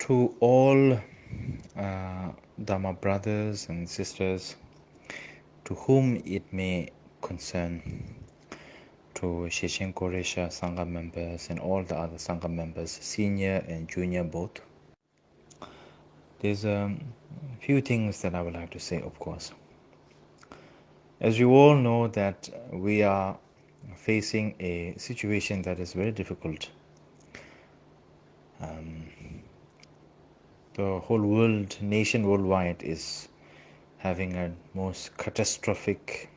To all Dharma brothers and sisters to whom it may concern, to Sheshen Koresha Sangha members and all the other Sangha members, senior and junior both, there's a few things that I would like to say, of course. As you all know that we are facing a situation that is very difficult. The whole world, nation worldwide, is having a most catastrophic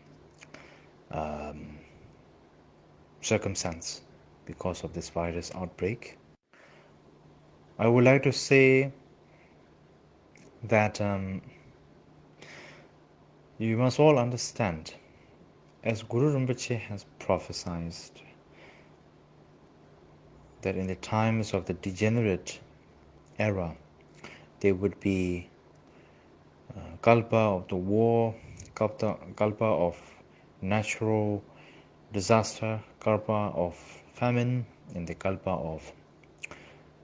circumstance because of this virus outbreak. I would like to say that you must all understand, as Guru Rinpoche has prophesied, that in the times of the degenerate era, there would be kalpa of the war, kalpa of natural disaster, kalpa of famine, and the kalpa of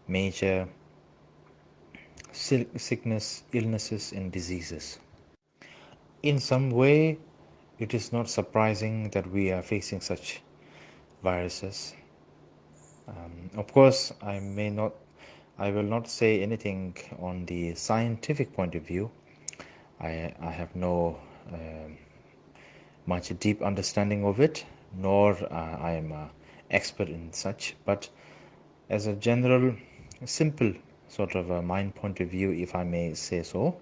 major sickness, illnesses, and diseases. In some way, it is not surprising that we are facing such viruses. Of course, I will not say anything on the scientific point of view. I have no much deep understanding of it, nor I am an expert in such. But as a general, simple sort of a mind point of view, if I may say so,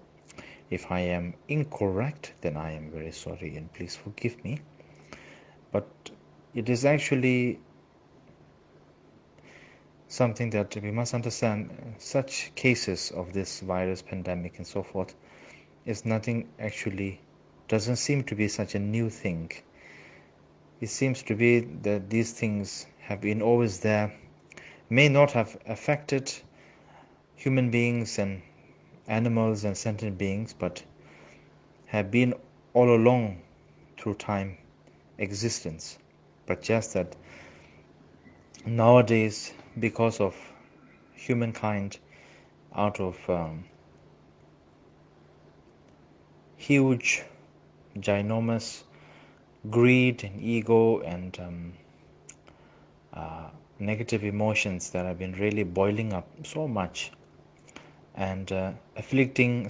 if I am incorrect, then I am very sorry and please forgive me. But it is actually something that we must understand. Such cases of this virus pandemic and so forth is nothing, actually doesn't seem to be such a new thing. It seems to be that these things have been always there, may not have affected human beings and animals and sentient beings, but have been all along through time existence. But just that nowadays, because of humankind, out of huge, ginormous greed and ego and negative emotions that have been really boiling up so much and self-afflicting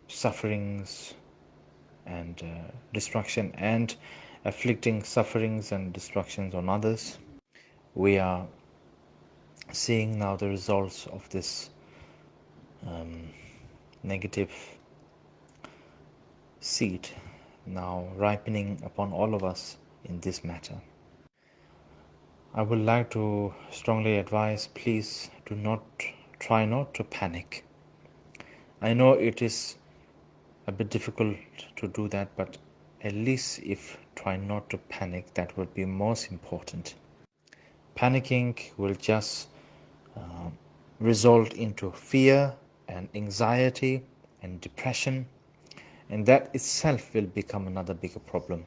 sufferings and destruction, and afflicting sufferings and destructions on others. We are seeing now the results of this negative seed now ripening upon all of us in this matter. I would like to strongly advise, please try not to panic. I know it is a bit difficult to do that, but at least if try not to panic, that would be most important. Panicking will just result into fear and anxiety and depression, and that itself will become another bigger problem.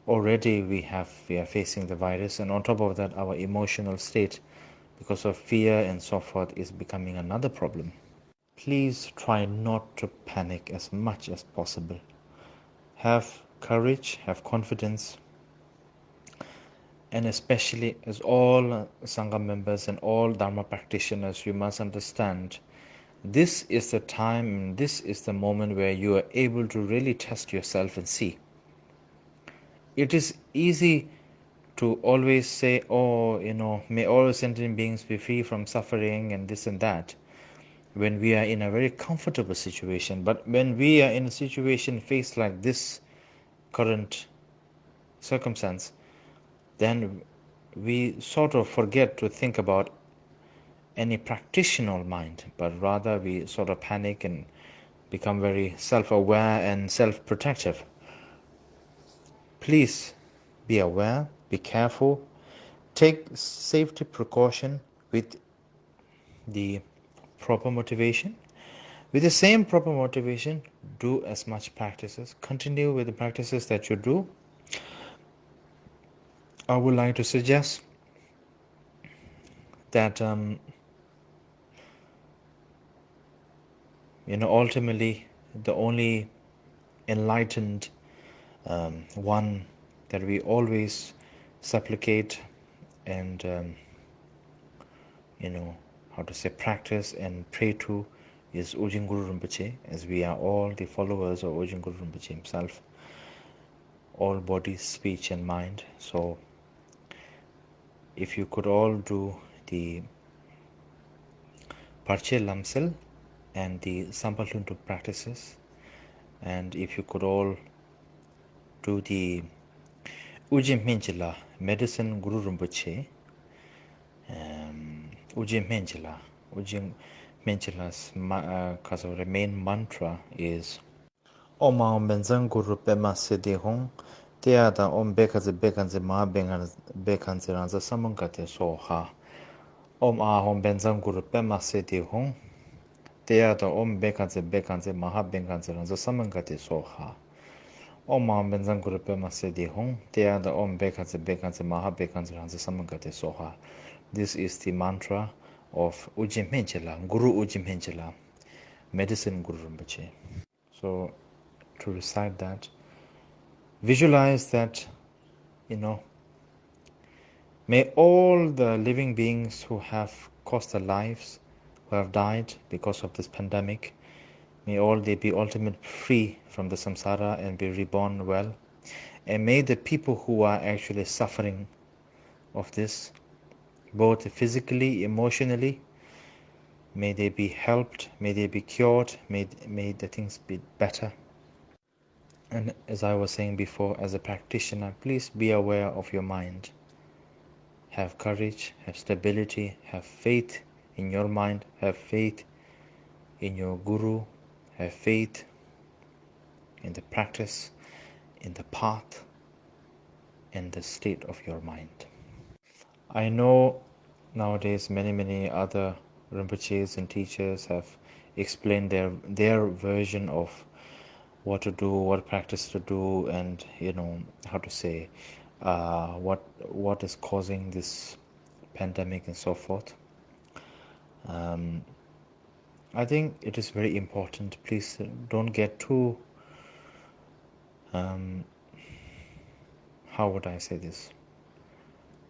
Already we are facing the virus, and on top of that, our emotional state because of fear and so forth is becoming another problem. Please try not to panic as much as possible. Have courage, have confidence, and especially as all Sangha members and all Dharma practitioners, you must understand this is the time, this is the moment where you are able to really test yourself and see. It is easy to always say, oh, may all sentient beings be free from suffering and this and that, when we are in a very comfortable situation. But when we are in a situation faced like this current circumstance, then we sort of forget to think about any practitioner mind, but rather we sort of panic and become very self-aware and self-protective. Please be aware, be careful, take safety precaution with the proper motivation. With the same proper motivation, do as much practices. Continue with the practices that you do. I would like to suggest that ultimately the only enlightened one that we always supplicate and how to say, practice and pray to is Ujin Guru Rinpoche, as we are all the followers of Ujin Guru Rinpoche himself, all body, speech and mind. So if you could all do the Parche Lamsel and the Sampaluntu practices, and if you could all do the Ujin Menjila Medicine Guru Rinpoche, Ujin Menjila, Ujin Menjila's main mantra is Om Aum Benzang Guru Pema Siddhi Hong Teada Om Bekanze Bekanze Maha Bekanze Ranza Samankate Soha. Om Ahom Benzang Guru Pema Siddhi Hong Teada Om Bekanze Bekanze Maha Bekanze Ranza Samankate Soha. Om Ahom Benzang Guru Pema Siddhi Hong Teada Om Bekanze Bekanze Maha Bekanze Ranza Samankate Soha. This is the mantra of Ujim Menjila, Guru Ujim Menjila, Medicine Guru Rinpoche. So to recite that, visualize that, may all the living beings who have cost their lives, who have died because of this pandemic, may all they be ultimately free from the samsara and be reborn well. And may the people who are actually suffering of this, both physically, emotionally, may they be helped, may they be cured, may the things be better. And as I was saying before, as a practitioner, please be aware of your mind. Have courage, have stability, have faith in your mind, have faith in your guru, have faith in the practice, in the path, and the state of your mind. I know nowadays many other Rinpoches and teachers have explained their version of what to do, what practice to do, and how to say what is causing this pandemic and so forth. I think it is very important. Please don't get too how would I say this?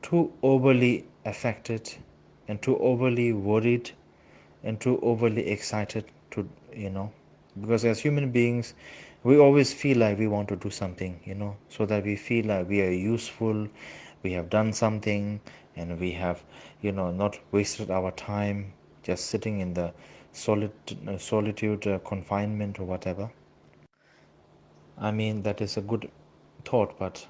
Too overly affected and too overly worried and too overly excited to because as human beings we always feel like we want to do something, so that we feel like we are useful, we have done something, and we have not wasted our time just sitting in the solitude, confinement or whatever. I mean, that is a good thought, but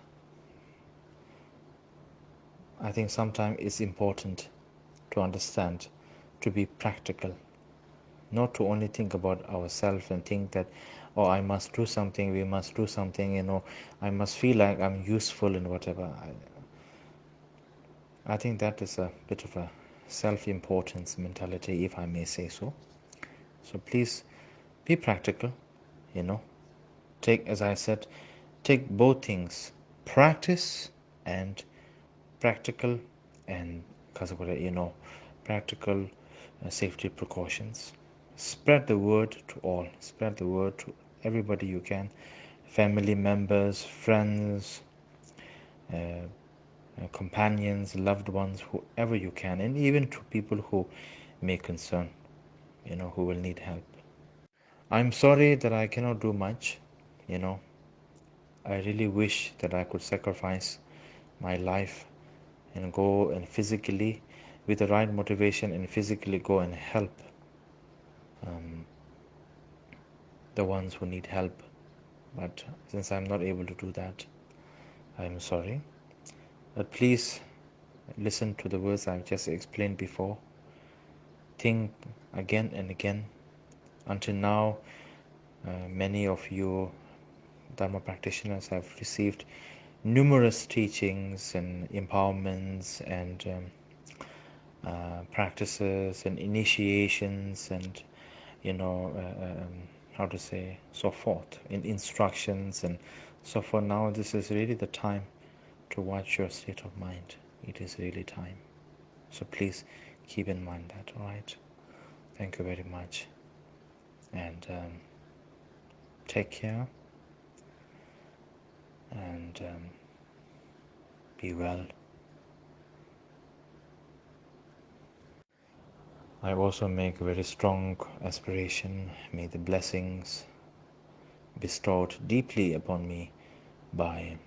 I think sometimes it's important to understand, to be practical, not to only think about ourselves and think that, oh, I must do something, we must do something, I must feel like I'm useful and whatever. I think that is a bit of a self-importance mentality, if I may say so. So please be practical, take, as I said, take both things, practice and practical, and practical safety precautions. Spread the word to all, spread the word to everybody you can, family members, friends, companions, loved ones, whoever you can, and even to people who may concern, who will need help. I'm sorry that I cannot do much. I really wish that I could sacrifice my life and go and physically, with the right motivation, and physically go and help the ones who need help. But since I'm not able to do that, I'm sorry. But please listen to the words I've just explained before. Think again and again. Until now, many of you Dharma practitioners have received numerous teachings and empowerments and practices and initiations and how to say, so forth, in instructions and so forth. Now this is really the time to watch your state of mind. It is really time. So please Keep in mind that, alright? Thank you very much. And take care. And be well. I also make a very strong aspiration. May the blessings bestowed deeply upon me by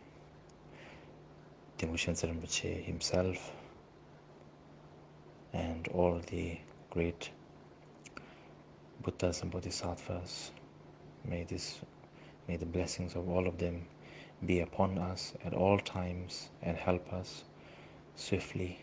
Khyentse Rinpoche himself and all the great Buddhas and Bodhisattvas, may the blessings of all of them be upon us at all times and help us swiftly